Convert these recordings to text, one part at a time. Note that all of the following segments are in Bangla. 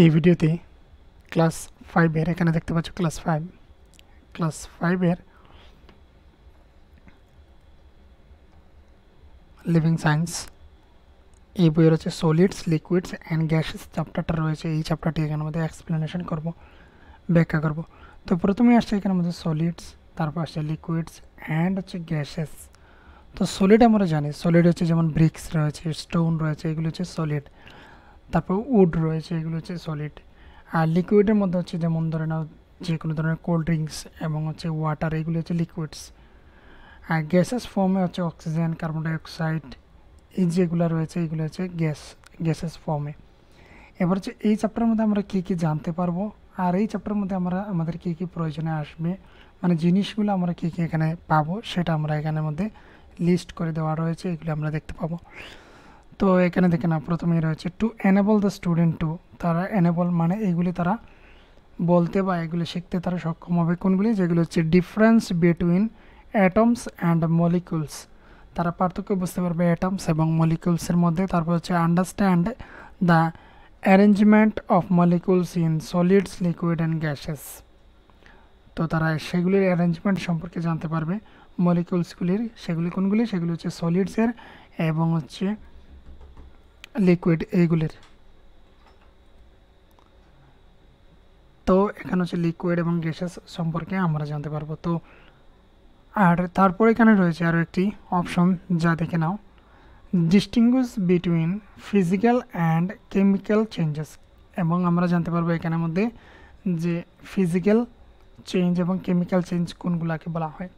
এই ভিডিওতে ক্লাস 5 এর এখানে দেখতে পাচ্ছ ক্লাস 5 এর লিভিং সায়েন্স এই বইয়ের হচ্ছে সলিডস লিকুইডস অ্যান্ড গ্যাসেস চ্যাপ্টারটা রয়েছে। এই চ্যাপ্টারটি এখানে মধ্যে এক্সপ্লেনেশন করব, ব্যাখ্যা করব। তো প্রথমেই আসছে এখানে মধ্যে সলিডস, তারপর আসছে লিকুইডস অ্যান্ড হচ্ছে গ্যাসেস। তো সলিড আমরা জানি, সলিড হচ্ছে যেমন ব্রিক্স রয়েছে, স্টোন রয়েছে, এগুলো হচ্ছে সলিড। তারপর উড রয়েছে, এগুলো হচ্ছে সলিড। আর লিকুইডের মধ্যে হচ্ছে যেমন ধরে নাও যে কোনো ধরনের কোল্ড ড্রিঙ্কস এবং হচ্ছে ওয়াটার, এগুলো হচ্ছে লিকুইডস। আর গ্যাসেস ফর্মে হচ্ছে অক্সিজেন, কার্বন ডাইঅক্সাইড, এই যেগুলো রয়েছে এগুলো হচ্ছে গ্যাসেস ফর্মে। এবার হচ্ছে এই চ্যাপ্টারের মধ্যে আমরা কী কী জানতে পারবো, আর এই চ্যাপ্টারের মধ্যে আমাদের কী কী প্রয়োজনে আসবে, মানে জিনিসগুলো আমরা কী কী এখানে পাবো সেটা আমরা এখানের মধ্যে লিস্ট করে দেওয়া রয়েছে, এগুলো আমরা দেখতে পাবো। তো এখানে দেখে না, প্রথমেই রয়েছে to enable the student to, তারা এনেবল মানে এগুলি তারা বলতে বা এগুলি শিখতে তারা সক্ষম হবে। কোনগুলি? যেগুলো হচ্ছে difference between atoms and molecules, তারা পার্থক্য বুঝতে পারবে অ্যাটমস এবং মলিকুলসের মধ্যে। তারপর হচ্ছে understand the arrangement of molecules in solids liquid and gases, তো তারা সেগুলির অ্যারেঞ্জমেন্ট সম্পর্কে জানতে পারবে মলিকুলসগুলির। সেগুলি কোনগুলি? সেগুলি হচ্ছে সলিডসের এবং হচ্ছে লিকুইড এইগুলির। তো এখানে হচ্ছে লিকুইড এবং গ্যাসেস সম্পর্কে আমরা জানতে পারবো। তো আর তারপর এখানে রয়েছে আরও একটি অপশন, যা দেখে নাও, distinguish between physical and chemical changes, এবং আমরা জানতে পারবো এখানের মধ্যে যে ফিজিক্যাল চেঞ্জ এবং কেমিক্যাল চেঞ্জ কোনগুলাকে বলা হয়।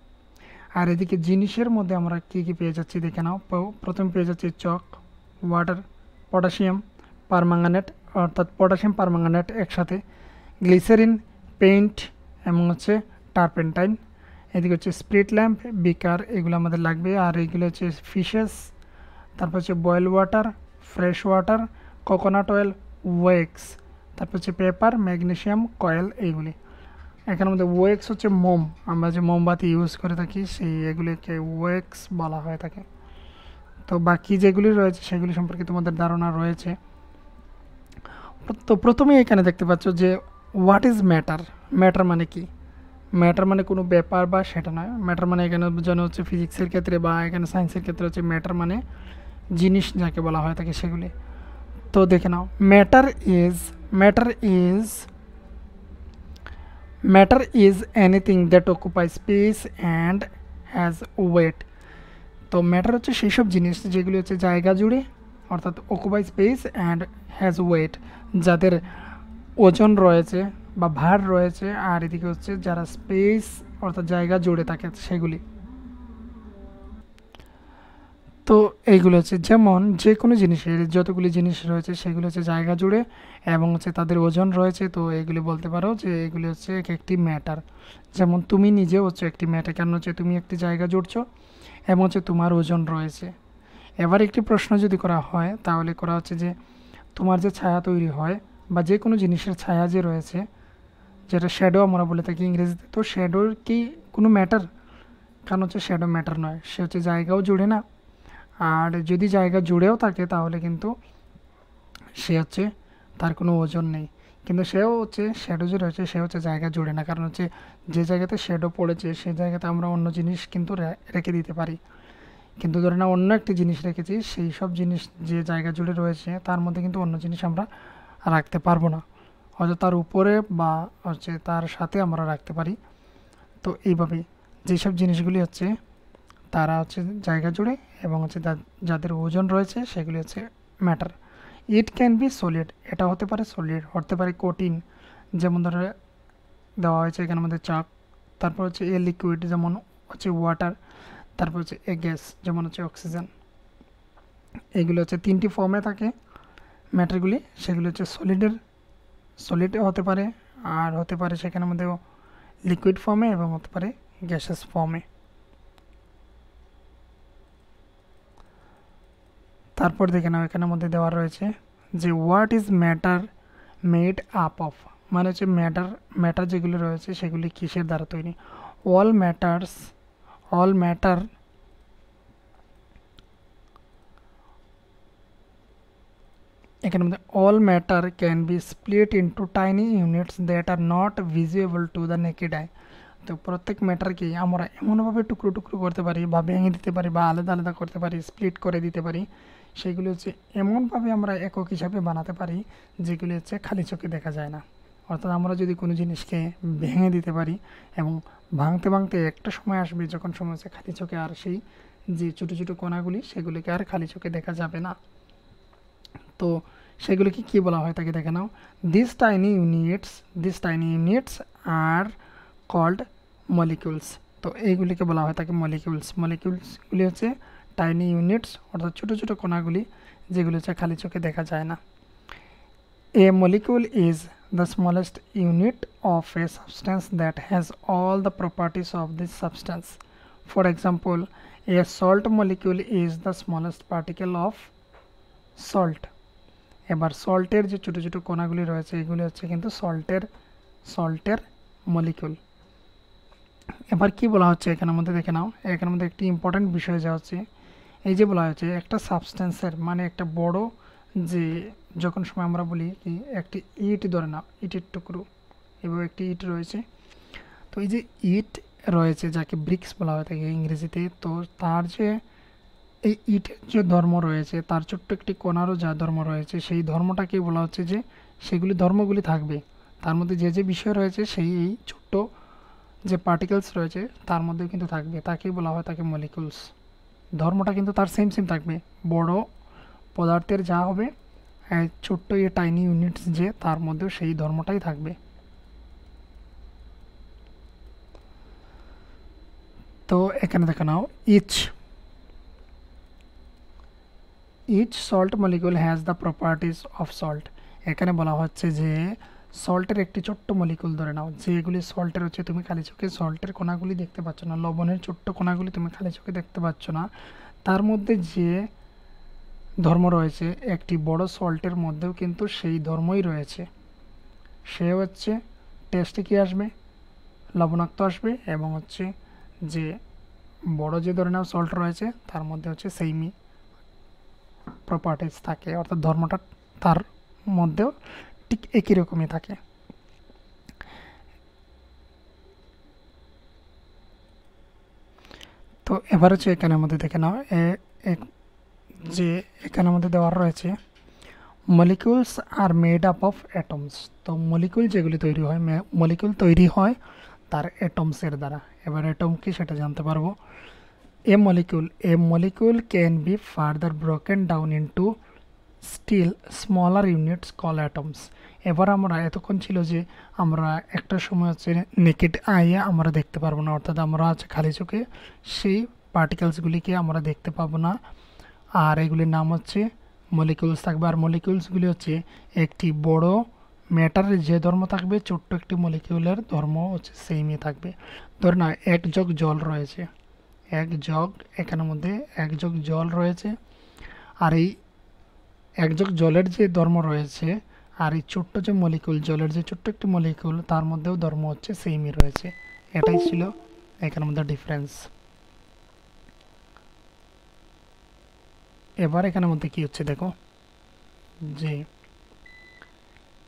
আর এদিকে জিনিসের মধ্যে আমরা কী কী পেয়ে যাচ্ছি দেখে নাও। প্রথমে পেয়ে যাচ্ছি চক, ওয়াটার, পটাশিয়াম পারম্যাঙ্গানেট, অর্থাৎ পটাশিয়াম পারম্যাঙ্গানেট একসাথে, গ্লিসারিন, পেইন্ট এবং হচ্ছে টারপেন্টাইন। এদিকে হচ্ছে স্প্রিট ল্যাম্প, বিকার, এগুলো আমাদের লাগবে। আর এইগুলো হচ্ছে ফিশেস, তারপর হচ্ছে boil water, fresh water, coconut oil, wax, তারপর হচ্ছে পেপার, ম্যাগনেশিয়াম, কয়েল, এইগুলি। এখানের মধ্যে ওয়েক্স হচ্ছে মোম, আমরা যে মোমবাতি ইউজ করে থাকি সেই এগুলিকে ওয়েক্স বলা হয়ে থাকে। তো বাকি যেগুলি রয়েছে সেগুলি সম্পর্কে তোমাদের ধারণা রয়েছে। তো প্রথমেই এখানে দেখতে পাচ্ছ যে হোয়াট ইজ ম্যাটার। ম্যাটার মানে কি? ম্যাটার মানে কোনো ব্যাপার বা সেটা নয়। ম্যাটার মানে এখানে বোঝানো হচ্ছে ফিজিক্সের ক্ষেত্রে বা এখানে সায়েন্সের ক্ষেত্রে হচ্ছে ম্যাটার মানে জিনিস যাকে বলা হয় থাকে সেগুলি। তো দেখে নাও, matter is anything that occupy space and has weight. তো ম্যাটার হচ্ছে সেই সব জিনিস যেগুলি হচ্ছে জায়গা জুড়ে, অর্থাৎ occupy space and has weight, যাদের ওজন রয়েছে বা ভার রয়েছে, আর এদিকে হচ্ছে যারা স্পেস অর্থাৎ জায়গা জুড়ে থাকে সেগুলি। তো এইগুলো হচ্ছে যেমন যে কোনো জিনিসের যতগুলি জিনিস রয়েছে সেগুলো হচ্ছে জায়গা জুড়ে এবং হচ্ছে তাদের ওজন রয়েছে। তো এগুলি বলতে পারো যে এগুলি হচ্ছে এক একটি ম্যাটার। যেমন তুমি নিজেও হচ্ছে একটি ম্যাটার, কারণ হচ্ছে তুমি একটি জায়গা জুড়ছো এবং হচ্ছে তোমার ওজন রয়েছে। এবার একটি প্রশ্ন যদি করা হয় তাহলে করা হচ্ছে যে তোমার যে ছায়া তৈরি হয় বা যে কোনো জিনিসের ছায়া যে রয়েছে, যেটা শ্যাডো আমরা বলে থাকি ইংরেজিতে, তো শ্যাডোর কি কোনো ম্যাটার? কারণ হচ্ছে শ্যাডো ম্যাটার নয়, সে হচ্ছে জায়গাও জুড়ে না। আর যদি জায়গা জুড়েও থাকে তাহলে কিন্তু সে হচ্ছে তার কোনো ওজন নেই, কিন্তু সেও হচ্ছে শ্যাডো যে রয়েছে সে হচ্ছে জায়গা জুড়ে না, কারণ হচ্ছে যে জায়গাতে শ্যাডো পড়েছে সেই জায়গাতে আমরা অন্য জিনিস কিন্তু রেখে দিতে পারি। কিন্তু ধরে না অন্য একটি জিনিস রেখেছি, সেই সব জিনিস যে জায়গা জুড়ে রয়েছে তার মধ্যে কিন্তু অন্য জিনিস আমরা রাখতে পারবো না, হয়তো তার উপরে বা হচ্ছে তার সাথে আমরা রাখতে পারি। তো এইভাবেই যেসব জিনিসগুলি হচ্ছে তারা হচ্ছে জায়গা জুড়ে এবং হচ্ছে যাদের ওজন রয়েছে সেগুলি হচ্ছে matter. It can be solid, এটা হতে পারে সলিড, হতে পারে কঠিন, যেমন ধরে দেওয়া হয়েছে এখানে আমাদের চাক। তারপর হচ্ছে এ লিকুইড যেমন হচ্ছে ওয়াটার, তারপর হচ্ছে এ গ্যাস যেমন হচ্ছে অক্সিজেন। এগুলো হচ্ছে তিনটি ফর্মে থাকে ম্যাটারগুলি, সেগুলো হচ্ছে সলিড হতে পারে, আর হতে পারে সেখানের মধ্যেও লিকুইড ফর্মে এবং হতে পারে গ্যাসেস ফর্মে। তারপর দেখে নাও এখানের মধ্যে দেওয়া রয়েছে যে what is matter made up of, মানে হচ্ছে ম্যাটার যেগুলি রয়েছে সেগুলি কিসের দ্বারা তৈরি। অল ম্যাটার এখানের মধ্যে all matter can be split into tiny units that are not visible to the naked I. তো প্রত্যেক ম্যাটারকে আমরা এমনভাবে টুকরো টুকরো করতে পারি বা ভেঙে দিতে পারি বা আলাদা আলাদা করতে পারি, স্প্লিট করে দিতে পারি, সেগুলি হচ্ছে এমনভাবে আমরা একক হিসাবে বানাতে পারি যেগুলি হচ্ছে খালি চোখে দেখা যায় না। অর্থাৎ আমরা যদি কোনো জিনিসকে ভেঙে দিতে পারি এবং ভাঙতে ভাঙতে একটা সময় আসবে যখন সময় হচ্ছে খালি চোখে আর সেই যে ছোটো ছোটো কণাগুলি সেগুলিকে আর খালি চোখে দেখা যাবে না। তো সেগুলিকে কী বলা হয় তাকে দেখে নাও। This tiny units are called molecules. তো এইগুলিকে বলা হয় তাকে মলিকিউলস। মলিকিউলসগুলি হচ্ছে টাইনি ইউনিটস, অর্থাৎ ছোটো ছোটো কণাগুলি যেগুলি হচ্ছে খালি চোখে দেখা যায় না। A molecule is the smallest unit of a substance that has all the properties of this substance. For example, a salt molecule is the smallest particle of salt. এবার সল্টের যে ছোটো ছোটো কণাগুলি রয়েছে এগুলি হচ্ছে কিন্তু সল্টের মলিকিউল। এবার কি বলা হচ্ছে এখানের মধ্যে দেখে নাও। এখানের মধ্যে একটি ইম্পর্ট্যান্ট বিষয় যা হচ্ছে এই যে বলা হচ্ছে একটা সাবস্টেন্সের মানে একটা বড় যে যখন সময় আমরা বলি কি একটি ইট ধরে নাও, ইটের টুকরো, এভাবে একটি ইট রয়েছে। তো এই যে ইট রয়েছে যাকে ব্রিক্স বলা হয় থাকে ইংরেজিতে, তো তার যে এই ইটের যে ধর্ম রয়েছে তার ছোট্ট একটি কণারও যা ধর্ম রয়েছে সেই ধর্মটাকে বলা হচ্ছে যে সেগুলি ধর্মগুলি থাকবে তার মধ্যে যে যে বিষয় রয়েছে সেই এই ছোট্ট যে পার্টিকেলস রয়েছে তার মধ্যেও কিন্তু থাকবে, তাকেই বলা হয় তাকে মলিকুলস। ধর্মটা কিন্তু তার সেম সেম থাকবে, বড় পদার্থের যা হবে ছোট্ট এই টাইনি ইউনিটস যে তার মধ্যেও সেই ধর্মটাই থাকবে। তো এখানে দেখে নাও each salt molecule has the properties of salt. এখানে বলা হচ্ছে যে সল্টের একটি ছোট্ট মলিকুল ধরে নাও, যেগুলি সল্টের হচ্ছে তুমি খালি চোখে সল্টের কণাগুলি দেখতে পাচ্ছ না, লবণের ছোট্ট কণাগুলি তুমি খালি চোখে দেখতে পাচ্ছ না, তার মধ্যে যে ধর্ম রয়েছে একটি বড় সল্টের মধ্যেও কিন্তু সেই ধর্মই রয়েছে। সে হচ্ছে টেস্টে কী আসবে, লবণাক্ত আসবে, এবং হচ্ছে যে বড় যে ধরে নাও সল্ট রয়েছে তার মধ্যে হচ্ছে সেইমই প্রপার্টিস থাকে, অর্থাৎ ধর্মটা তার মধ্যেও ঠিক একই রকমই থাকে। তো এবার হচ্ছে এখানের মধ্যে দেখে নাও যে এখানের মধ্যে দেওয়া রয়েছে molecules are made up of atoms. তো মলিকিউল যেগুলি তৈরি হয়, মলিকিউল তৈরি হয় তার অ্যাটমসের দ্বারা। এবার অ্যাটম কি সেটা জানতে পারবো। A molecule can be further broken down into still smaller units call atoms. এবার আমরা এতক্ষণ ছিল যে আমরা একটা সময় হচ্ছে নেকেড আইয়ে আমরা দেখতে পারবো না, অর্থাৎ আমরা হচ্ছে খালি চোখে সেই পার্টিকেলসগুলিকে আমরা দেখতে পাবো না, আর এগুলির নাম হচ্ছে মলিকিউলস থাকবে। আর মলিকিউলসগুলি হচ্ছে একটি বড় ম্যাটারের যে ধর্ম থাকবে ছোট্ট একটি মলিকিউলের ধর্ম হচ্ছে সেমই থাকবে। ধরে না এক জগ জল রয়েছে, এখানের মধ্যে এক জগ জল রয়েছে, আর এই এক জগ জলের যে ধর্ম রয়েছে আর এই ছোট্ট যে মলিকিউল, জলের যে ছোট্ট একটি মলিকিউল তার মধ্যেও ধর্ম হচ্ছে সেমই রয়েছে। এটাই ছিল এখানের মধ্যে ডিফারেন্স। এবার এখানের মধ্যে কি হচ্ছে দেখো, যে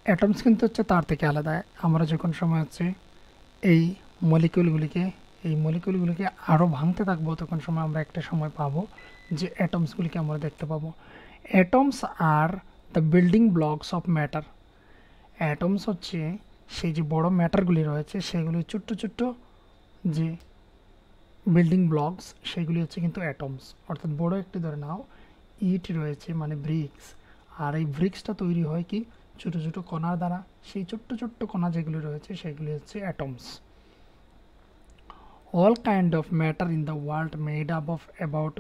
অ্যাটমস কিন্তু হচ্ছে তার থেকে আলাদা। আমরা যখন সময় হচ্ছে এই মলিকিউলগুলিকে আরও ভাঙতে থাকবো তখন সময় আমরা একটা সময় পাবো যে অ্যাটমসগুলিকে আমরা দেখতে পাবো। অ্যাটমস আর the building blocks of matter. Atoms হচ্ছে সেই যে বড় ম্যাটারগুলি রয়েছে সেগুলি ছোট্ট ছোট্ট যে বিল্ডিং ব্লকস সেগুলি হচ্ছে কিন্তু অ্যাটমস। অর্থাৎ বড় একটি ধরে নাও ইট রয়েছে মানে ব্রিক্স, আর এই ব্রিক্সটা তৈরি হয় কি ছোটো ছোটো কণার দ্বারা, সেই ছোট্ট ছোট্ট কণা যেগুলি রয়েছে সেগুলি হচ্ছে atoms. All kind of matter in the world made up of about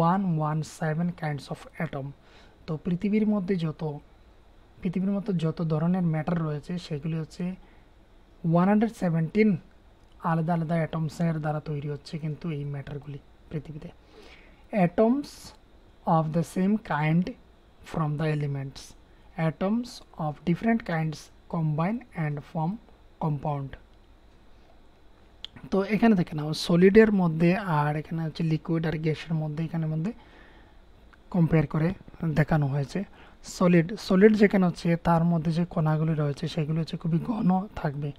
117 kinds of atom. তো পৃথিবীর মধ্যে যত ধরনের ম্যাটার রয়েছে সেগুলি হচ্ছে 117 আলাদা আলাদা অ্যাটমসের দ্বারা তৈরি হচ্ছে কিন্তু এই ম্যাটারগুলি পৃথিবীতে। Atoms of the same kind from the elements, atoms of different kinds combine and form compound. তো এখানে দেখে নাও সলিডের মধ্যে আর এখানে হচ্ছে লিকুইড আর গ্যাসের মধ্যে এখানের মধ্যে কম্পেয়ার করে দেখানো হয়েছে। সলিড সলিড যেখানে হচ্ছে তার মধ্যে যে কণাগুলি রয়েছে সেগুলো হচ্ছে খুবই ঘন থাকবে,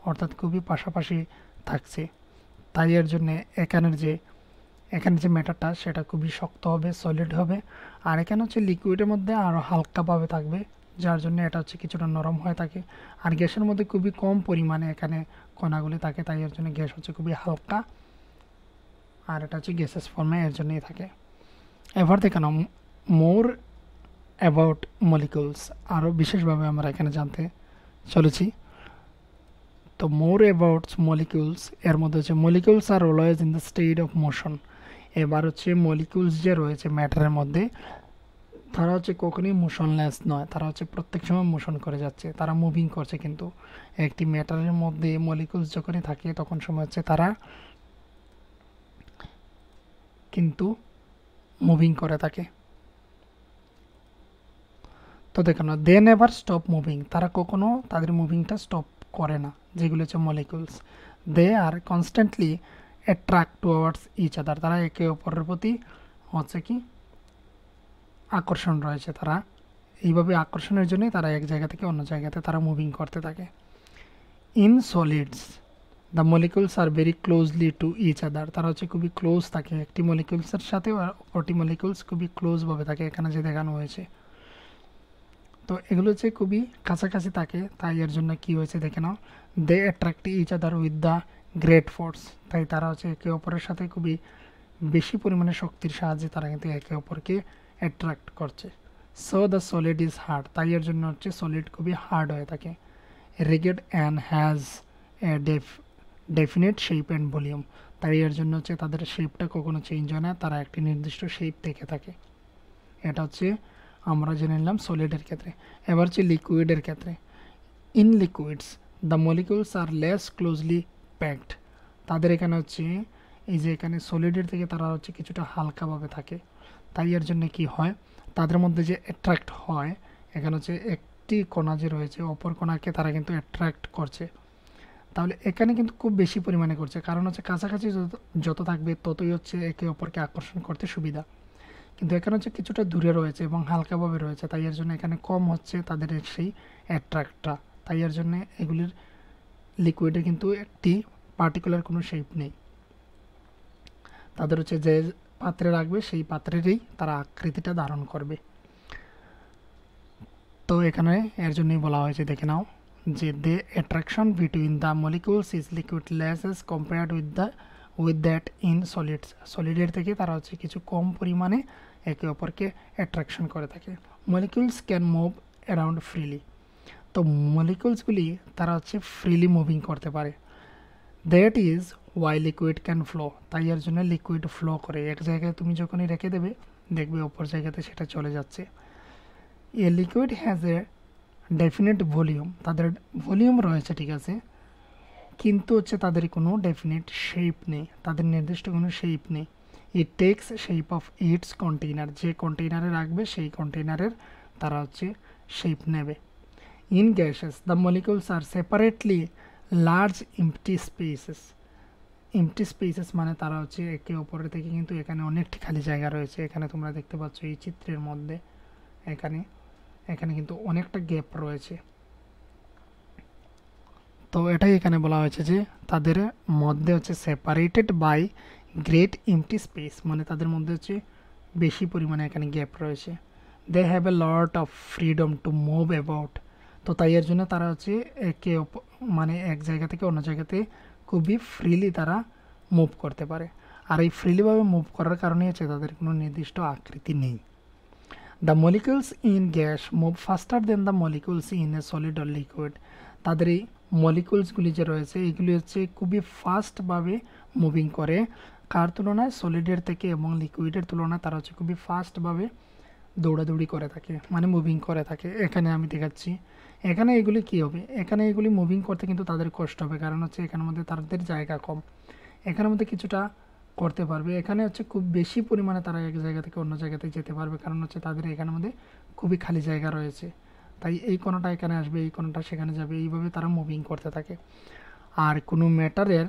অর্থাৎ খুবই পাশাপাশি থাকছে। তাই এর জন্য এখানে যে ম্যাটারটা সেটা খুবই শক্ত হবে, সলিড হবে। আর এখানে হচ্ছে লিকুইডের মধ্যে আরও হালকাভাবে থাকবে, যার জন্য এটা হচ্ছে কিছুটা নরম হয়ে থাকে। আর গ্যাসের মধ্যে খুবই কম পরিমাণে এখানে কণাগুলি থাকে, তাই এর জন্য গ্যাস হচ্ছে খুবই হালকা, আর এটা হচ্ছে গ্যাসেস ফর্মে এর জন্যই থাকে। এবার দেখে নাও মোর অ্যাবাউট মলিকুলস, আরও বিশেষভাবে আমরা এখানে জানতে চলেছি। তো মোর অ্যাবাউট মলিকুলস এর মধ্যে হচ্ছে molecules are always in the state of motion. এবার হচ্ছে মলিকুলস যে রয়েছে ম্যাটারের মধ্যে, তারা হচ্ছে কখনোই মোশনলেস নয়, তারা হচ্ছে প্রত্যেক সময় মোশন করে যাচ্ছে, তারা মুভিং করছে। কিন্তু একটি ম্যাটারের মধ্যে মলিকুলস যখনই থাকে তখন সময় হচ্ছে তারা কিন্তু মুভিং করে থাকে। তো দেখো না, দে নেভার স্টপ মুভিং, তারা কখনো তাদের মুভিংটা স্টপ করে না। যেগুলো হচ্ছে molecules, they are constantly attract towards each other, তারা একে অপরের প্রতি হচ্ছে কি আকর্ষণ রয়েছে, তারা এইভাবে আকর্ষণের জন্যই তারা এক জায়গা থেকে অন্য জায়গাতে তারা মুভিং করতে থাকে। In solids the molecules are very closely to each other, তারা হচ্ছে খুবই ক্লোজ থাকে একটি মলিকুলসের সাথে, আর অপরটি মলিকুলস খুবই ক্লোজভাবে থাকে, এখানে যে দেখানো হয়েছে। তো এগুলো হচ্ছে খুবই কাছাকাছি থাকে, তাই এর জন্য কি হয়েছে দেখে নাও, they attract each other with the great force, তাই তারা হচ্ছে একে অপরের সাথে খুবই বেশি পরিমাণে শক্তির সাহায্যে তারা কিন্তু একে অপরকে অ্যাট্রাক্ট করছে। So the solid is hard, তাই এর জন্য হচ্ছে সলিড খুবই হার্ড হয়ে থাকে। Rigid and has a definite shape and volume, তাই এর জন্য হচ্ছে তাদের শেপটা কখনো চেঞ্জ হয় না, তারা একটি নির্দিষ্ট শেপ থেকে থাকে। এটা হচ্ছে আমরা জেনে নিলাম সলিডের ক্ষেত্রে। এবার হচ্ছে লিকুইডের ক্ষেত্রে। In liquids the molecules are less closely packed, তাদের এখানে হচ্ছে এই যে এখানে সলিডের থেকে তারা হচ্ছে কিছুটা হালকাভাবে থাকে, তাই এর জন্য কি হয়, তাদের মধ্যে যে অ্যাট্রাক্ট হয়, এখানে হচ্ছে একটি কণা যে রয়েছে অপর কণাকে তারা কিন্তু অ্যাট্রাক্ট করছে। তাহলে এখানে কিন্তু খুব বেশি পরিমাণে করছে, কারণ হচ্ছে কাছাকাছি যত থাকবে ততই হচ্ছে একে অপরকে আকর্ষণ করতে সুবিধা। কিন্তু এখানে হচ্ছে কিছুটা দূরে রয়েছে এবং হালকাভাবে রয়েছে, তাই এর জন্য এখানে কম হচ্ছে তাদের সেই অ্যাট্রাক্টটা। তাই এর জন্য এগুলির লিকুইডে কিন্তু একটি পার্টিকুলার কোনো শেপ নেই, তাদের হচ্ছে যে পাত্রে রাখবে সেই পাত্রেরই তারা আকৃতিটা ধারণ করবে। তো এখানে এর জন্যই বলা হয়েছে দেখে নাও যে they attraction between the molecules is liquid less as compared with that in solids, সলিডের থেকে তারা হচ্ছে কিছু কম পরিমাণে একে অপরকে অ্যাট্রাকশন করে থাকে। Molecules can move around freely, তো মলিকুলসগুলি তারা হচ্ছে ফ্রিলি মুভিং করতে পারে। That is Y liquid can flow, তাই এর জন্য লিকুইড ফ্লো করে, এক জায়গায় তুমি যখনই রেখে দেবে দেখবে অপর জায়গাতে সেটা চলে যাচ্ছে। A liquid has a definite volume, তাদের ভলিউম রয়েছে ঠিক আছে, কিন্তু হচ্ছে তাদের কোনো ডেফিনেট শেপ নেই, তাদের নির্দিষ্ট কোনো শেপ নেই। It takes shape of its container, যে কন্টেইনারে রাখবে সেই কন্টেইনারের তারা হচ্ছে শেপ নেবে। In gases the molecules are separately large empty spaces, empty spaces মানে তারা হচ্ছে একে অপরের থেকে কিন্তু এখানে অনেকটি খালি জায়গা রয়েছে, এখানে তোমরা দেখতে পাচ্ছ এই চিত্রের মধ্যে এখানে এখানে কিন্তু অনেকটা গ্যাপ রয়েছে। তো এটাই এখানে বলা হয়েছে যে তাদের মধ্যে হচ্ছে separated by great empty space, মানে তাদের মধ্যে হচ্ছে বেশি পরিমাণে এখানে গ্যাপ রয়েছে। They have a lot of freedom to move about, তো তাই এর জন্য তারা হচ্ছে মানে এক জায়গা থেকে অন্য জায়গাতে খুবই ফ্রিলি তারা মুভ করতে পারে। আর এই ফ্রিলিভাবে মুভ করার কারণে হচ্ছে তাদের কোনো নির্দিষ্ট আকৃতি নেই। The molecules in gas move faster than the molecules in a solid or liquid, তাদের এই মলিকুলসগুলি যে রয়েছে এগুলি হচ্ছে খুবই ফাস্টভাবে মুভিং করে, কার তুলনায়, সলিডের থেকে এবং লিকুইডের তুলনায় তারা হচ্ছে খুবই ফাস্টভাবে দৌড়াদৌড়ি করে থাকে, মানে মুভিং করে থাকে। এখানে আমি দেখাচ্ছি, এখানে এগুলি কী হবে, এখানে এগুলি মুভিং করতে কিন্তু তাদের কষ্ট হবে, কারণ হচ্ছে এখানের মধ্যে তাদের জায়গা কম, এখানের মধ্যে কিছুটা করতে পারবে, এখানে হচ্ছে খুব বেশি পরিমাণে তারা এক জায়গা থেকে অন্য জায়গাতে যেতে পারবে, কারণ হচ্ছে তাদের এখানের মধ্যে খুবই খালি জায়গা রয়েছে। তাই এই কোণাটা এখানে আসবে, এই কোণাটা সেখানে যাবে, এইভাবে তারা মুভিং করতে থাকে। আর কোনো ম্যাটারের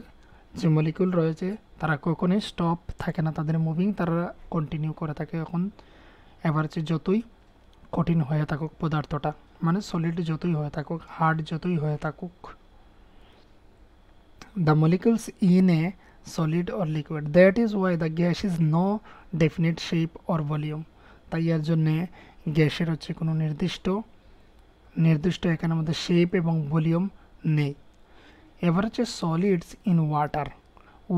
যে মলিকুল রয়েছে তারা কখনোই স্টপ থাকে না, তাদের মুভিং তারা কন্টিনিউ করে থাকে। এবার হচ্ছে যতই কঠিন হয়ে থাকুক পদার্থটা, মানে সলিড যতই হয়ে থাকুক, হার্ড যতই হয়ে থাকুক। The molecules in a solid or liquid, that is why the gas is no definite shape or volume. তাই এর জন্যে গ্যাসের হচ্ছে কোনো নির্দিষ্ট এখানের মধ্যে শেপ এবং ভলিউম নেই। এবার হচ্ছে solids in water.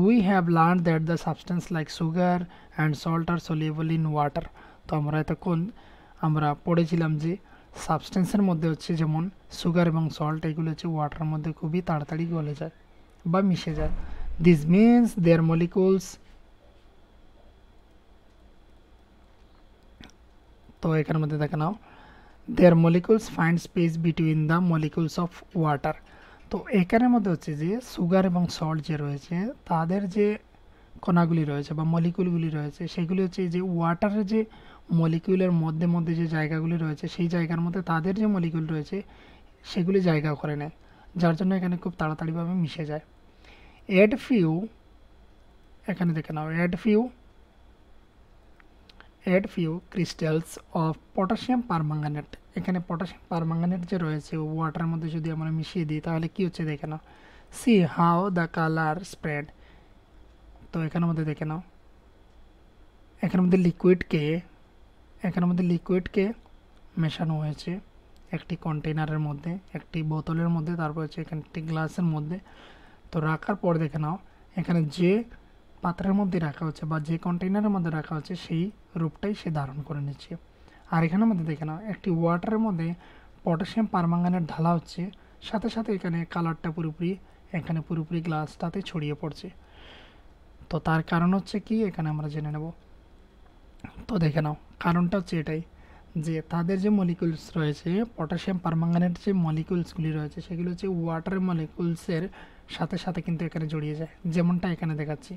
We have learn that the substance like sugar and salt are soluble in water. তো আমরা এতক্ষণ আমরা পড়েছিলাম যে সাবস্টেন্সের মধ্যে হচ্ছে যেমন সুগার এবং সল্ট, এগুলো হচ্ছে ওয়াটারের মধ্যে খুবই তাড়াতাড়ি গলে যায় বা মিশে যায়। দিস মিনস দেয়ার মলিকুলস, তো এখানের মধ্যে দেখে নাও, there molecules find space between the molecules of water. তো এখানের মধ্যে হচ্ছে যে সুগার এবং সল্ট যে রয়েছে তাদের যে কণাগুলি রয়েছে বা মলিকুলগুলি রয়েছে সেগুলি হচ্ছে যে ওয়াটারের যে মলিকুলের মধ্যে মধ্যে যে জায়গাগুলি রয়েছে সেই জায়গার মধ্যে তাদের যে মলিকুল রয়েছে সেগুলি জায়গা করে নেয়, যার জন্য এখানে খুব তাড়াতাড়িভাবে মিশে যায়। অ্যাড ফিউ, এখানে দেখে নাও, add few crystals of potassium permanganate. এখানে পটাশিয়াম পারম্যাঙ্গানেট যে রয়েছে ওয়াটারের মধ্যে যদি আমরা মিশিয়ে দিই তাহলে কি হচ্ছে দেখে নাও, see how the colour spread. তো এখানের মধ্যে দেখে নাও, এখানের মধ্যে লিকুইডকে মেশানো হয়েছে একটি কন্টেইনারের মধ্যে, একটি বোতলের মধ্যে, তারপর হচ্ছে এখানে একটি গ্লাসের মধ্যে। তো রাখার পর দেখে নাও এখানে যে পাত্রের মধ্যে রাখা হচ্ছে বা যে কন্টেইনারের মধ্যে রাখা হচ্ছে সেই রূপটাই সে ধারণ করে নিচ্ছে। আর এখানের মধ্যে দেখে নাও একটি ওয়াটারের মধ্যে পটাশিয়াম পারম্যাঙ্গানেট ঢালা হচ্ছে, সাথে সাথে এখানে কালারটা পুরোপুরি গ্লাসটাতে ছড়িয়ে পড়ছে। তো তার কারণ হচ্ছে কি এখানে আমরা জেনে নেব। তো দেখে নাও কারণটা হচ্ছে এটাই যে তাদের যে মলিকুলস রয়েছে, পটাশিয়াম পারম্যাঙ্গানেট যে মলিকুলসগুলি রয়েছে সেগুলো হচ্ছে ওয়াটারের মলিকুলসের সাথে সাথে কিন্তু এখানে জড়িয়ে যায়। যেমনটা এখানে দেখাচ্ছি,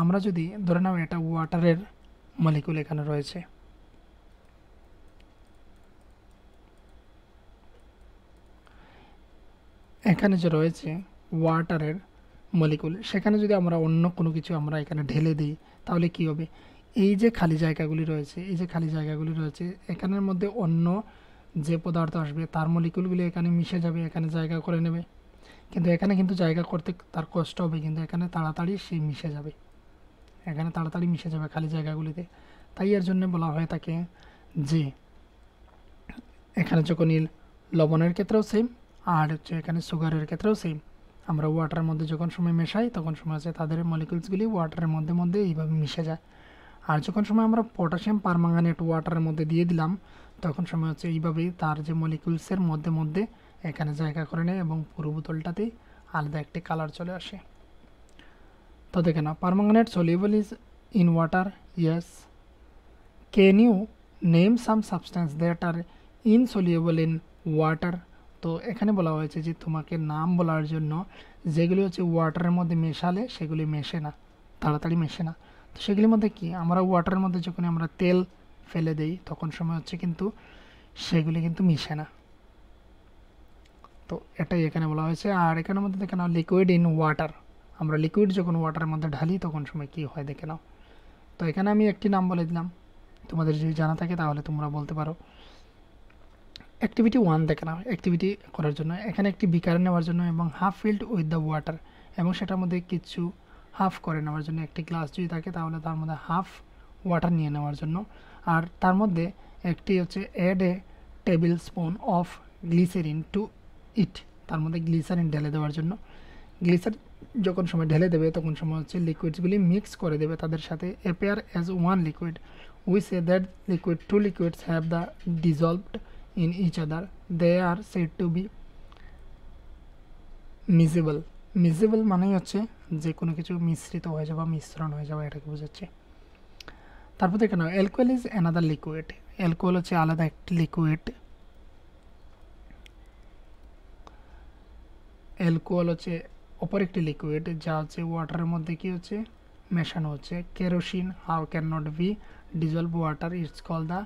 আমরা যদি ধরে নাও এটা ওয়াটারের মলিকুল এখানে রয়েছে, এখানে যে রয়েছে ওয়াটারের মলিকুল, সেখানে যদি আমরা অন্য কোনো কিছু আমরা এখানে ঢেলে দিই তাহলে কি হবে, এই যে খালি জায়গাগুলি রয়েছে এখানের মধ্যে অন্য যে পদার্থ আসবে তার মলিকুলগুলি এখানে মিশে যাবে, এখানে জায়গা করে নেবে। কিন্তু এখানে কিন্তু জায়গা করতে তার কষ্ট হবে, কিন্তু এখানে তাড়াতাড়ি সে মিশে যাবে, খালি জায়গাগুলিতে। তাই এর জন্য বলা হয়ে থাকে যে এখানে যখন লবণের ক্ষেত্রেও সেম, আর হচ্ছে এখানে সুগারের ক্ষেত্রেও সেম, আমরা ওয়াটারের মধ্যে যখন সময় মেশাই তখন সময় হচ্ছে তাদের মলিকুলসগুলি ওয়াটারের মধ্যে এইভাবে মিশে যায়। আর যখন সময় আমরা পটাশিয়াম পারম্যাঙ্গানেট ওয়াটারের মধ্যে দিয়ে দিলাম তখন সময় হচ্ছে এইভাবেই তার যে মলিকুলসের মধ্যে এখানে জায়গা করে নেয় এবং পুরো বোতলটাতেই আলাদা একটি কালার চলে আসে। তো দেখে না, permanganate soluble is in water, yes. Can you name some substance that are insoluble in water. তো এখানে বলা হয়েছে যে তোমাকে নাম বলার জন্য যেগুলি হচ্ছে ওয়াটারের মধ্যে মেশালে সেগুলি তাড়াতাড়ি মেশে না। তো সেগুলির মধ্যে কি, আমরা ওয়াটারের মধ্যে যখন আমরা তেল ফেলে দেই তখন সময় হচ্ছে কিন্তু সেগুলি কিন্তু মিশে না। তো এটাই এখানে বলা হয়েছে। আর এখানের মধ্যে দেখে নাও লিকুইড ইন ওয়াটার, আমরা লিকুইড যখন ওয়াটারের মধ্যে ঢালি তখন সময় কি হয় দেখে নাও। তো এখানে আমি একটি নাম বলে দিলাম, তোমাদের যদি জানা থাকে তাহলে তোমরা বলতে পারো। অ্যাক্টিভিটি 1 দেখে নাও, অ্যাক্টিভিটি করার জন্য এখানে একটি বিকার নেওয়ার জন্য এবং half filled with the water, এবং সেটার মধ্যে কিছু হাফ করে নেওয়ার জন্য একটি গ্লাস যদি থাকে তাহলে তার মধ্যে হাফ ওয়াটার নিয়ে নেওয়ার জন্য। আর তার মধ্যে একটি হচ্ছে add a table spoon of glycerine to it, তার মধ্যে গ্লিসারিন ঢেলে দেওয়ার জন্য। গ্লিসারিন যখন সময় ঢেলে দেবে তখন সময় হচ্ছে লিকুইডসগুলি মিক্স করে দেবে তাদের সাথে, appear as one liquid. We say that two liquids have the dissolved in each other, they are said to be miscible মানেই হচ্ছে যে কোনো কিছু মিশ্রিত হয়ে যাওয়া, মিশ্রণ হয়ে যাওয়া, এটাকে বোঝাচ্ছে। তারপর দেখে নাও alcohol is another liquid, alcohol হচ্ছে আলাদা একটি লিকুইড। অ্যালকোহল হচ্ছে অপর একটি লিকুইড যা হচ্ছে ওয়াটারের মধ্যে কি হচ্ছে মেশানো হচ্ছে। Kerosene how can not be dissolve water, it's call the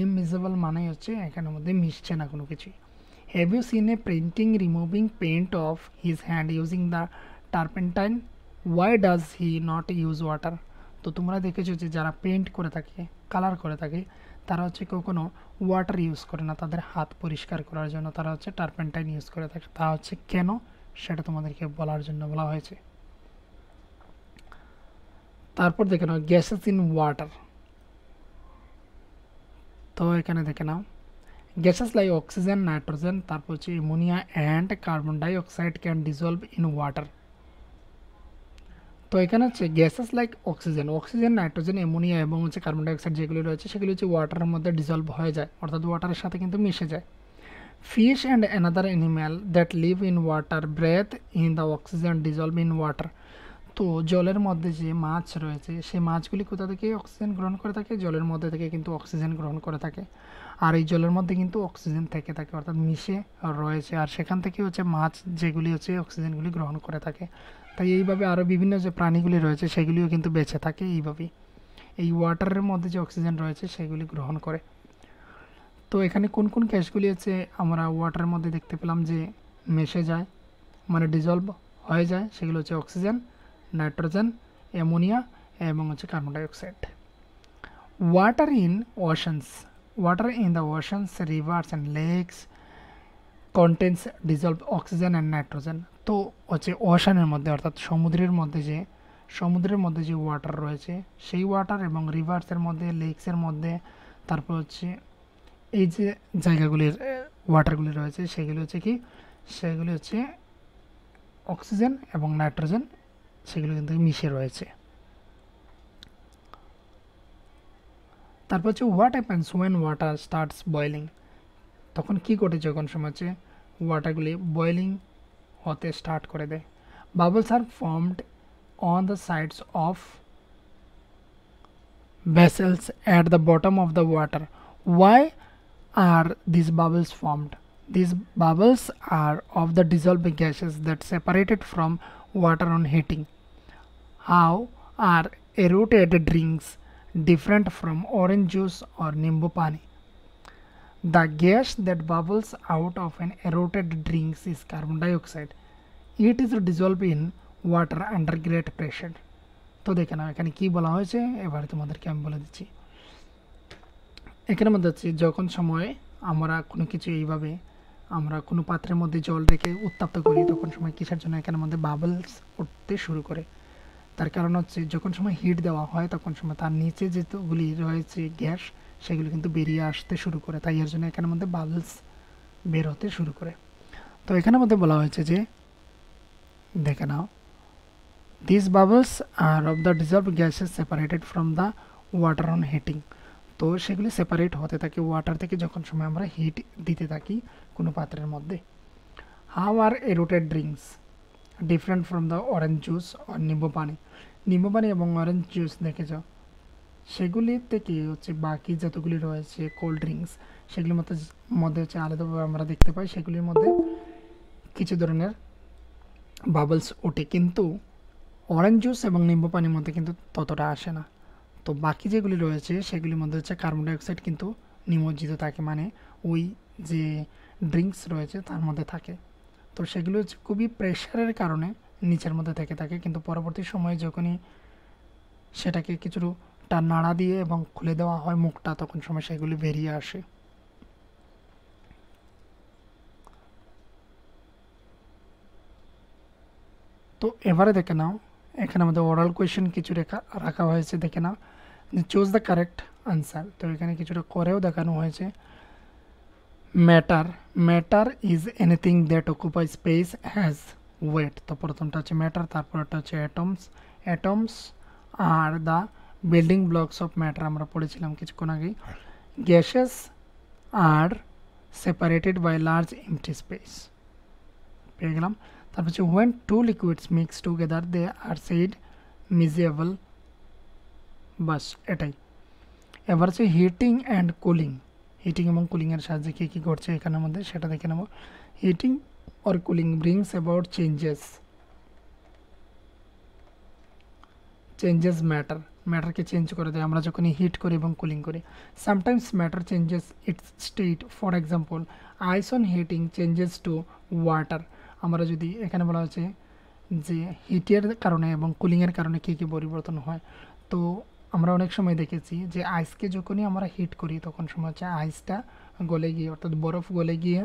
immiscible মানে হচ্ছে এখানের মধ্যে মিশছে না কোনো কিছু। Have you seen a painting removing paint off his hand using the turpentine, why does he not use water. তো তো তোমরা দেখেছো যে যারা পেইন্ট করে থাকে, কালার করে থাকে, তারা হচ্ছে কখনো ওয়াটার ইউজ করে না তাদের হাত পরিষ্কার করার জন্য, তারা হচ্ছে টারপেন্টাইন ইউজ করে থাকে। তা হচ্ছে কেন, সেটা তোমাদেরকে বলার জন্য বলা হয়েছে। তারপর দেখে নাও গ্যাসেস ইন ওয়াটার। তো এখানে দেখে নাও গ্যাসেস লাইক অক্সিজেন, নাইট্রোজেন, তারপর হচ্ছে ammonia and carbon dioxide can dissolve in water. তো এখানে হচ্ছে gases like oxygen, oxygen, nitrogen, ammonia এবং হচ্ছে কার্বন ডাই অক্সাইড যেগুলো রয়েছে সেগুলো হচ্ছে ওয়াটারের মধ্যে ডিজলভ হয়ে যায়, অর্থাৎ ওয়াটারের সাথে কিন্তু মিশে যায়। Fish and another animal that live in water breathe in the oxygen dissolve in water. তো জলের মধ্যে যে মাছ রয়েছে সেই মাছগুলি কোথা থেকে অক্সিজেন গ্রহণ করে থাকে, জলের মধ্যে থেকে কিন্তু অক্সিজেন গ্রহণ করে থাকে। আর এই জলের মধ্যে কিন্তু অক্সিজেন থেকে থাকে, অর্থাৎ মিশে রয়েছে, আর সেখান থেকে হচ্ছে মাছ যেগুলি হচ্ছে অক্সিজেনগুলি গ্রহণ করে থাকে। তাই এইভাবে আরও বিভিন্ন যে প্রাণীগুলি রয়েছে সেগুলিও কিন্তু বেঁচে থাকে এইভাবেই, এই ওয়াটারের মধ্যে যে অক্সিজেন রয়েছে সেগুলি গ্রহণ করে। তো এখানে কোন কোন গ্যাসগুলি হচ্ছে আমরা ওয়াটারের মধ্যে দেখতে পেলাম যে মিশে যায়, মানে ডিজলভ হয়ে যায়, সেগুলো হচ্ছে অক্সিজেন, নাইট্রোজেন, অ্যামোনিয়া এবং হচ্ছে carbon dioxide. Water in oceans, water in the oceans, rivers and lakes contains dissolve oxygen and nitrogen. তো হচ্ছে ওশানের মধ্যে অর্থাৎ সমুদ্রের মধ্যে যে ওয়াটার রয়েছে সেই ওয়াটার এবং রিভার্সের মধ্যে, লেকসের মধ্যে, তারপর হচ্ছে এই যে জায়গাগুলির ওয়াটারগুলি রয়েছে সেগুলি হচ্ছে কি, সেগুলি হচ্ছে অক্সিজেন এবং নাইট্রোজেন সেগুলো কিন্তু মিশে রয়েছে। তারপর হচ্ছে what happens when water starts boiling. তখন কি ঘটে যখন সময় হচ্ছে ওয়াটারগুলি বয়েলিং হতে স্টার্ট করে দেয়। Bubbles are formed on the sides of vessels at the bottom of the water. Why are these bubbles formed? These bubbles are of the dissolved gases that separated from water on heating. How are eroded drinks different from orange juice or nimbu pani? The gas that bubbles out of an eroded drink is carbon dioxide. It is dissolved in water under great pressure. তো দেখে নাও এখানে কি বলা হয়েছে, এবারে তোমাদেরকে আমি বলে দিচ্ছি। এখানের মধ্যে হচ্ছে যখন সময় আমরা কোনো কিছু এইভাবে আমরা কোনো পাত্রের মধ্যে জল রেখে উত্তপ্ত করি তখন সময় কিসের জন্য এখানের মধ্যে বাবলস উঠতে শুরু করে। তার কারণ হচ্ছে যখন সময় হিট দেওয়া হয় তখন সময় তার নিচে যেগুলি রয়েছে গ্যাস সেগুলো কিন্তু বেরিয়ে আসতে শুরু করে, তাই এর জন্য এখানের মধ্যে বাবলস বের হতে শুরু করে। তো এখানের মধ্যে বলা হয়েছে যে দেখে নাও these bubbles are of the dissolved gases separated from the water on heating. তো সেগুলি সেপারেট হতে থাকে ওয়াটার থেকে যখন সময় আমরা হিট দিতে থাকি কোনো পাত্রের মধ্যে। How are aerated drinks different from the orange juice আর নিম্বু পানি। নিম্বু পানি এবং অরেঞ্জ জুস দেখেছ সেগুলির থেকে হচ্ছে বাকি যতগুলি রয়েছে কোল্ড ড্রিঙ্কস সেগুলির মধ্যে হচ্ছে আলাদাভাবে আমরা দেখতে পাই সেগুলির মধ্যে কিছু ধরনের বাবলস ওঠে, কিন্তু অরেঞ্জ জুস এবং নিম্বু পানির মধ্যে কিন্তু ততটা আসে না। তো বাকি যেগুলি রয়েছে সেগুলির মধ্যে হচ্ছে কার্বন ডাইঅক্সাইড কিন্তু নিমজ্জিত থাকে, মানে ওই যে ড্রিঙ্কস রয়েছে তার মধ্যে থাকে। তো সেগুলো হচ্ছে খুবই প্রেশারের কারণে নিচের মধ্যে থেকে থাকে, কিন্তু পরবর্তী সময়ে যখনই সেটাকে কিছুটা নাড়া দিয়ে এবং খুলে দেওয়া হয় মুখটা তখন সময় সেগুলি বেরিয়ে আসে। তো এবারে দেখে নাও এখানে আমাদের ওরাল কোয়েশ্চেন কিছু রাখা হয়েছে, দেখে নাও যে চুজ দ্য কারেক্ট আনসার। তো এখানে কিছুটা করেও দেখানো হয়েছে। Matter is anything that occupy space has weight. তো প্রথমটা হচ্ছে ম্যাটার, তারপরটা হচ্ছে অ্যাটমস আর the building blocks of matter আমরা পড়েছিলাম কিছুক্ষণ আগেই। গ্যাসেস আর separated by large empty space পেয়ে গেলাম। তারপর হচ্ছে when two liquids mix together they are said miscible, বাস এটাই। এবার হচ্ছে হিটিং অ্যান্ড কুলিং, হিটিং এবং কুলিংয়ের সাহায্যে কী কী ঘটছে এখানের মধ্যে সেটা দেখে নেব। Heating or cooling brings about changes ম্যাটারকে চেঞ্জ করে দেয় আমরা যখনই হিট করি এবং কুলিং করি। Sometimes matter changes its state, for example ice on heating changes to water. আমরা যদি এখানে বলা হচ্ছে যে হিটের কারণে এবং কুলিংয়ের কারণে কী কী পরিবর্তন হয়, তো আমরা অনেক সময় দেখেছি যে আইসকে যখনই আমরা হিট করি তখন সময় হচ্ছে আইসটা গলে গিয়ে অর্থাৎ বরফ গলে গিয়ে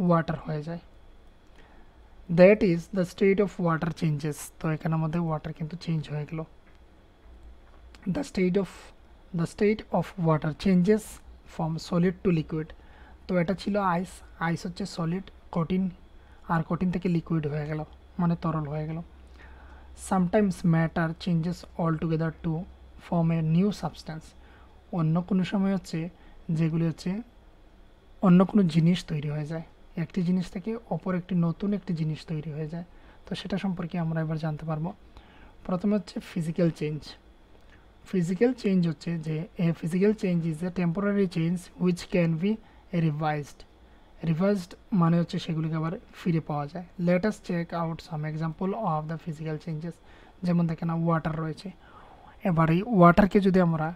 ওয়াটার হয়ে যায়। That is the state of water changes. তো এখানে আমাদের ওয়াটার কিন্তু চেঞ্জ হয়ে গেল। The state of water changes from solid to liquid. তো এটা ছিল আইস, আইস হচ্ছে সলিড কঠিন, আর কঠিন থেকে লিকুইড হয়ে গেল মানে তরল হয়ে গেল। Sometimes matter changes all together to form A new substance. অন্য কোনো সময় হচ্ছে যেগুলি হচ্ছে অন্য কোনো জিনিস তৈরি হয়ে যায়, একটি জিনিস থেকে অপর একটি নতুন একটি জিনিস তৈরি হয়ে যায়। তো সেটা সম্পর্কে আমরা এবার জানতে পারবো। প্রথমে হচ্ছে ফিজিক্যাল চেঞ্জ। ফিজিক্যাল চেঞ্জ হচ্ছে যে a physical change is a temporary change which can be revised. Revised মানে হচ্ছে সেগুলিকে আবার ফিরে পাওয়া যায়। Let us check out some example of the physical changes. যেমন দেখেন ওয়াটার রয়েছে, এবার এই ওয়াটারকে যদি আমরা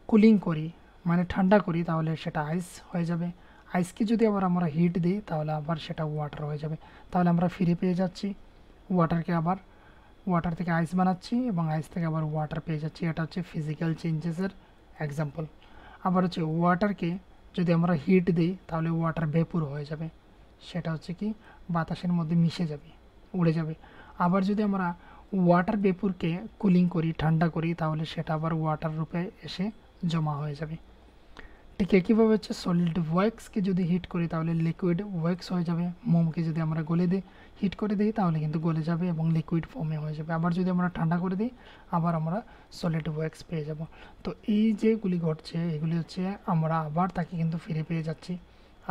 কুলিং করি মানে ঠান্ডা করি তাহলে সেটা আইস হয়ে যাবে। আইসকে যদি আবার আমরা হিট দিই তাহলে আবার সেটা ওয়াটার হয়ে যাবে। তাহলে আমরা ফিরে পেয়ে যাচ্ছি ওয়াটারকে, আবার ওয়াটার থেকে আইস বানাচ্ছি এবং আইস থেকে আবার ওয়াটার পেয়ে যাচ্ছি। এটা হচ্ছে ফিজিক্যাল চেঞ্জেসের এক্সাম্পল। আবার হচ্ছে ওয়াটারকে যদি আমরা হিট দিই তাহলে ওয়াটার ভেপুর হয়ে যাবে, সেটা হচ্ছে কি বাতাসের মধ্যে মিশে যাবে, উড়ে যাবে। আবার যদি আমরা ওয়াটার ভেপুরকে কুলিং করি ঠান্ডা করি তাহলে সেটা আবার ওয়াটার রূপে এসে জমা হয়ে যাবে। ঠিক একইভাবে হচ্ছে সলিড ওয়াক্সকে যদি হিট করি তাহলে লিকুইড ওয়াক্স হয়ে যাবে। মোমকে যদি আমরা গলে দিই হিট করে দিই তাহলে কিন্তু গলে যাবে এবং লিকুইড ফর্মে হয়ে যাবে। আবার যদি আমরা ঠান্ডা করে দিই আবার আমরা সলিড ওয়াক্স পেয়ে যাব। তো এই যেগুলি ঘটছে এগুলি হচ্ছে আমরা আবার তাকে কিন্তু ফিরে পেয়ে যাচ্ছি,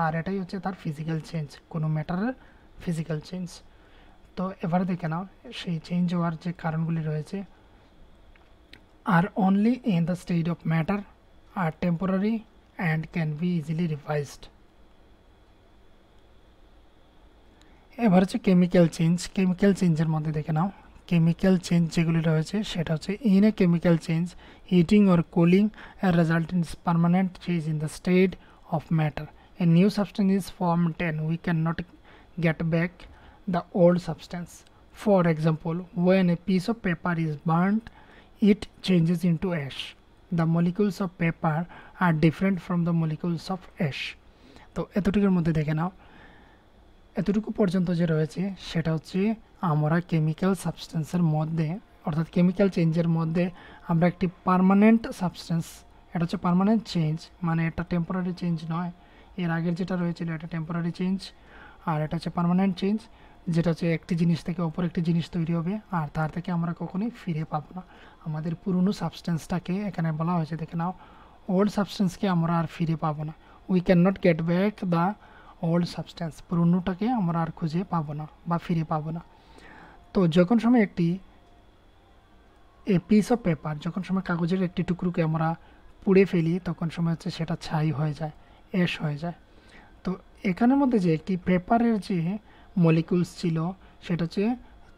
আর এটাই হচ্ছে তার ফিজিক্যাল চেঞ্জ, কোনো ম্যাটারের ফিজিক্যাল চেঞ্জ। তো এবারে দেখে নাও সেই চেঞ্জ হওয়ার যে কারণগুলি রয়েছে। Are only in the state of matter, are temporary and can be easily revised. এবার হচ্ছে কেমিক্যাল চেঞ্জ। কেমিক্যাল চেঞ্জের মধ্যে দেখে নাও কেমিক্যাল চেঞ্জ যেগুলি রয়েছে সেটা হচ্ছে in a chemical change heating or cooling result in permanent change in the state of matter. A new substance is formed and we cannot get back the old substance. For example, when a piece of paper is burnt it changes into ash. The molecules of paper are different from the molecules of ash. তো এতটুকুর মধ্যে দেখে নাও এতটুকু পর্যন্ত যে রয়েছে সেটা হচ্ছে আমরা কেমিক্যাল সাবস্টেন্সের মধ্যে অর্থাৎ কেমিক্যাল চেঞ্জের মধ্যে আমরা একটি পার্মানেন্ট সাবস্টেন্স, এটা হচ্ছে পার্মানেন্ট চেঞ্জ মানে এটা টেম্পোরারি চেঞ্জ নয়। এর আগের যেটা রয়েছিল এটা টেম্পোরারি চেঞ্জ, আর এটা হচ্ছে পার্মানেন্ট চেঞ্জ যেটা হচ্ছে একটি জিনিস থেকে অপর একটি জিনিস তৈরি হবে আর তার থেকে আমরা কখনোই ফিরে পাবো না। আমাদের পুরনো সাবস্টেন্সটাকে এখানে বলা হয়েছে দেখে নাও ওল্ড সাবস্টেন্সকে আমরা আর ফিরে পাবো না। We can not get back the old substance, পুরনোটাকে আমরা আর খুঁজে পাবো না বা ফিরে পাবো না। তো যখন সময় একটি এ পিস অফ পেপার, যখন সময় কাগজের একটি টুকরোকে আমরা পুড়ে ফেলি তখন সময় হচ্ছে সেটা ছাই হয়ে যায়, অ্যাশ হয়ে যায়। তো এখানের মধ্যে যে একটি পেপারের যে মলিকুলস ছিল সেটা হচ্ছে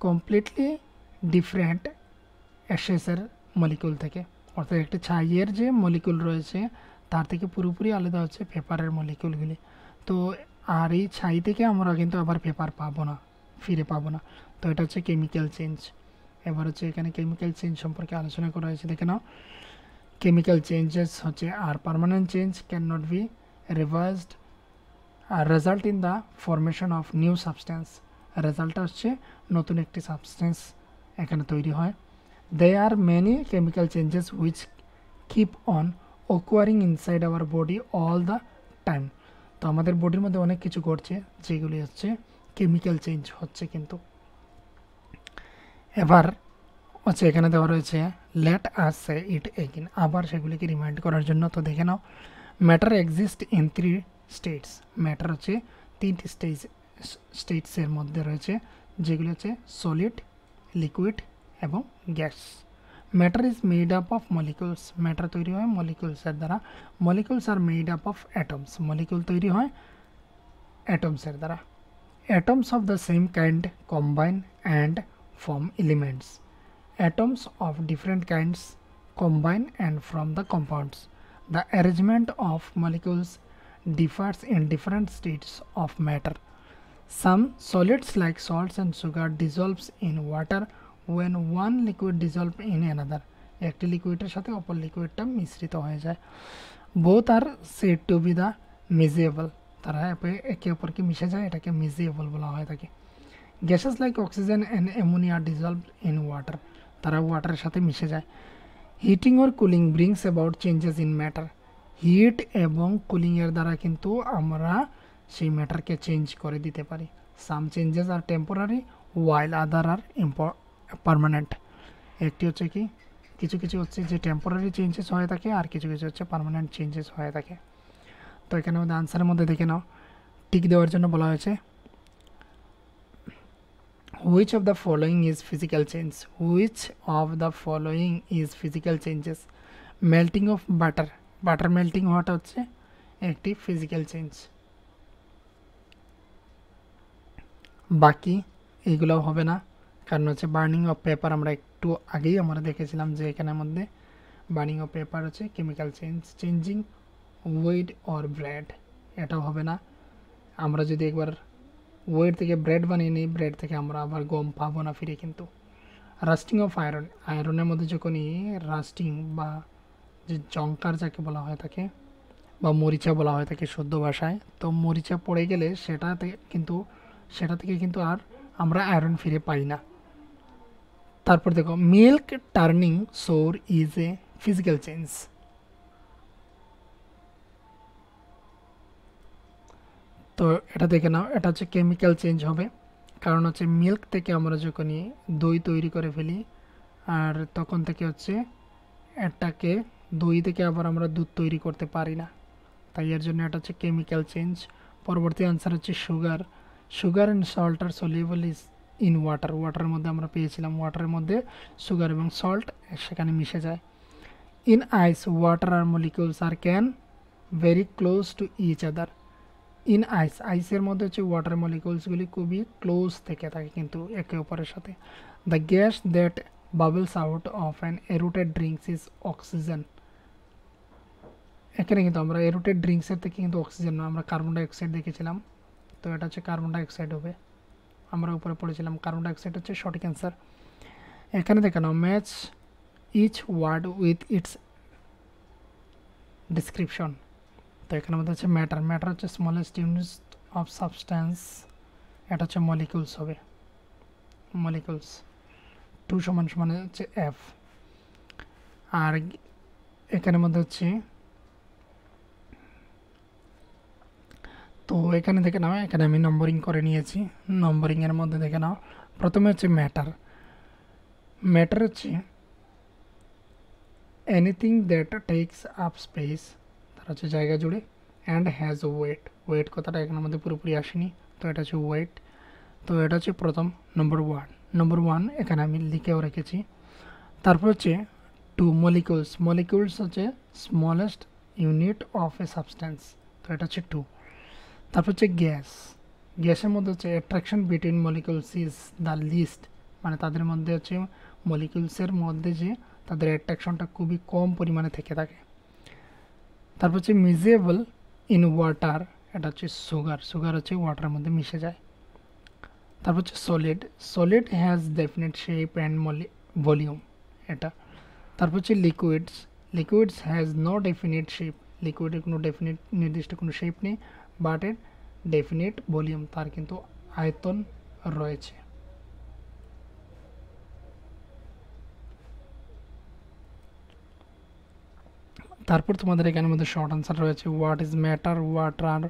কমপ্লিটলি ডিফারেন্ট অ্যাশেসের মলিকুল থেকে, অর্থাৎ একটি ছাইয়ের যে মলিকুল রয়েছে তার থেকে পুরোপুরি আলাদা হচ্ছে পেপারের মলিকুলগুলি। তো আর এই ছাই থেকে আমরা কিন্তু আবার পেপার পাবো না, ফিরে পাবো না। তো এটা হচ্ছে কেমিক্যাল চেঞ্জ। এবার হচ্ছে এখানে কেমিক্যাল চেঞ্জ সম্পর্কে আলোচনা করা হয়েছে দেখে নাও কেমিক্যাল চেঞ্জেস হচ্ছে are permanent change can not be reversed are result in the formation of new substance. রেজাল্টটা হচ্ছে নতুন একটি সাবস্টেন্স এখানে তৈরি হয়। There are many chemical changes which keep on occurring inside our body all the time. তো আমাদের বডির মধ্যে অনেক কিছু ঘটছে যেগুলি হচ্ছে কেমিক্যাল চেঞ্জ হচ্ছে। কিন্তু এবার হচ্ছে এখানে দেওয়া রয়েছে লেট আস সে ইট এগেইন, আবার সেগুলিকে রিমাইন্ড করার জন্য। তো দেখে নাও matter exist in 3 states. Matter হচ্ছে 3টি স্টেটসের মধ্যে রয়েছে যেগুলি হচ্ছে সলিড, লিকুইড এবং gas. Matter is made up of molecules. Matter তৈরি হয় মলিকুলসের দ্বারা। Molecules are made up of atoms. Molecule তৈরি হয় অ্যাটমসের দ্বারা। Atoms of the same kind combine and form elements. Atoms of different kinds combine and from the compounds. The arrangement of molecules differs in different states of matter. Some solids like salts and sugar dissolves in water when one liquid dissolve in another, একটি লিকুইডের সাথে অপর লিকুইডটা মিশ্রিত হয়ে যায়। Both are said to be the miscible, তারা একে অপরকে মিশে যায়, এটাকে মিজিয়েবল বলা হয়ে থাকে। Gases like oxygen and ammonia dissolve in water, তারা ওয়াটারের সাথে মিশে যায়। Heating or cooling brings about changes in matter, heat এবং কুলিংয়ের দ্বারা কিন্তু আমরা সেই ম্যাটারকে চেঞ্জ করে দিতে পারি। সাম changes R temporary while other are permanent, একটি হচ্ছে কি কিছু কিছু হচ্ছে যে টেম্পোরারি চেঞ্জেস হয়ে থাকে আর কিছু কিছু হচ্ছে পারমানেন্ট চেঞ্জেস হয়ে থাকে। তো এখানে আমাদের আনসারের মধ্যে দেখে নাও, টিক দেওয়ার জন্য বলা হয়েছে which of the following is physical change, which of the following is physical changes, melting of butter, butter melting হওয়াটা হচ্ছে একটি ফিজিক্যাল চেঞ্জ, বাকি এইগুলো হবে না, কারণ হচ্ছে বার্নিং অফ পেপার আমরা একটু আগেই আমরা দেখেছিলাম যে এখানের মধ্যে বার্নিং অফ পেপার হচ্ছে chemical change. Changing weight or bread, এটাও হবে না, আমরা যদি একবার ওয়েট থেকে ব্রেড বানিয়ে নিই, ব্রেড থেকে আমরা আবার গম পাবো না ফিরে কিন্তু। রাস্টিং অফ আয়রন, আয়রনের মধ্যে যখনই রাস্টিং বা যে জংকার যাকে বলা হয়ে থাকে বা মরিচা বলা হয়ে থাকে শুদ্ধ ভাষায়, তো মরিচা পড়ে গেলে সেটা থেকে কিন্তু আর আমরা আয়রন ফিরে পাই না। তারপর দেখো milk turning sour is a physical change, তো এটা দেখে নাও, এটা হচ্ছে কেমিক্যাল চেঞ্জ হবে, কারণ হচ্ছে মিল্ক থেকে আমরা যখনই দই তৈরি করে ফেলি আর তখন থেকে হচ্ছে এটাকে দই থেকে আবার আমরা দুধ তৈরি করতে পারি না, তাই এর জন্য এটা হচ্ছে কেমিক্যাল চেঞ্জ। পরবর্তী আনসার হচ্ছে sugar, sugar and salt are soluble is in water, ওয়াটারের মধ্যে আমরা পেয়েছিলাম ওয়াটারের মধ্যে সুগার এবং সল্ট সেখানে মিশে যায়। In ice water are molecules are can very close to each other, in ice, আইসের মধ্যে হচ্ছে ওয়াটার মলিকিউলসগুলি খুবই ক্লোজ থেকে থাকে কিন্তু একে অপরের সাথে। The gas that bubbles out of an aerated drinks is oxygen, এখানে কিন্তু আমরা এরুটেড ড্রিঙ্কসের থেকে কিন্তু অক্সিজেন না, আমরা কার্বন ডাইঅক্সাইড দেখেছিলাম, তো এটা হচ্ছে কার্বন ডাইঅক্সাইড হবে, আমরা উপরে পড়েছিলাম কার্বন ডাইঅক্সাইড হচ্ছে সঠিক অ্যান্সার। এখানে দেখে নাও match each word with its description, তো এখানে আমাদের হচ্ছে ম্যাটার, ম্যাটার হচ্ছে স্মলেস্ট ইউনিট অফ সাবস্ট্যান্স, এটা হচ্ছে মলিকিউলস হবে, মলিকিউলস 2 সমান সমান হচ্ছে এফ। আর এখানের মধ্যে হচ্ছে, তো এখানে দেখে নাও, এখানে আমি নম্বরিং করে নিয়েছি, নম্বরিংয়ের মধ্যে দেখে নাও প্রথমে হচ্ছে ম্যাটার, ম্যাটার হচ্ছে anything that tax up space, তার হচ্ছে জায়গা জুড়ে, অ্যান্ড হ্যাজ ওয়েট, ওয়েট কথাটা এখানে আমাদের পুরোপুরি আসেনি, তো এটা হচ্ছে ওয়েট, তো এটা হচ্ছে প্রথম নম্বর ওয়ান এখানে আমি লিখেও রেখেছি। তারপর হচ্ছে টু মলিকিউলস, মলিকিউলস হচ্ছে smallest unit of A substance, তো এটা হচ্ছে 2। তারপর হচ্ছে গ্যাস, গ্যাসের মধ্যে হচ্ছে attraction between molecules is the least, মানে তাদের মধ্যে হচ্ছে মলিকিউলসের মধ্যে যে তাদের অ্যাট্রাকশনটা খুবই কম পরিমাণে থেকে থাকে। তারপর হচ্ছে মিজিয়েবল ইন ওয়াটার, এটা হচ্ছে সুগার, সুগার হচ্ছে ওয়াটারের মধ্যে মিশে যায়। তারপর হচ্ছে solid, solid has definite shape and volume, এটা। তারপর হচ্ছে liquids, liquids has no definite shape, লিকুইডের কোনো ডেফিনিট নির্দিষ্ট কোনো শেপ নেই, বাট এর ডেফিনিট ভলিউম, তার কিন্তু আয়তন রয়েছে। তারপর তোমাদের এখানের মধ্যে শর্ট আনসার রয়েছে what is matter, water,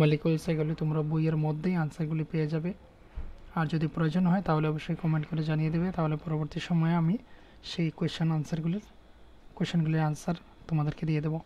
molecules, এগুলি তোমরা বইয়ের মধ্যেই আনসারগুলি পেয়ে যাবে। আর যদি প্রয়োজন হয় তাহলে অবশ্যই কমেন্ট করে জানিয়ে দেবে, তাহলে পরবর্তী সময়ে আমি সেই কোয়েশ্চেনগুলির আনসার তোমাদেরকে দিয়ে দেবো।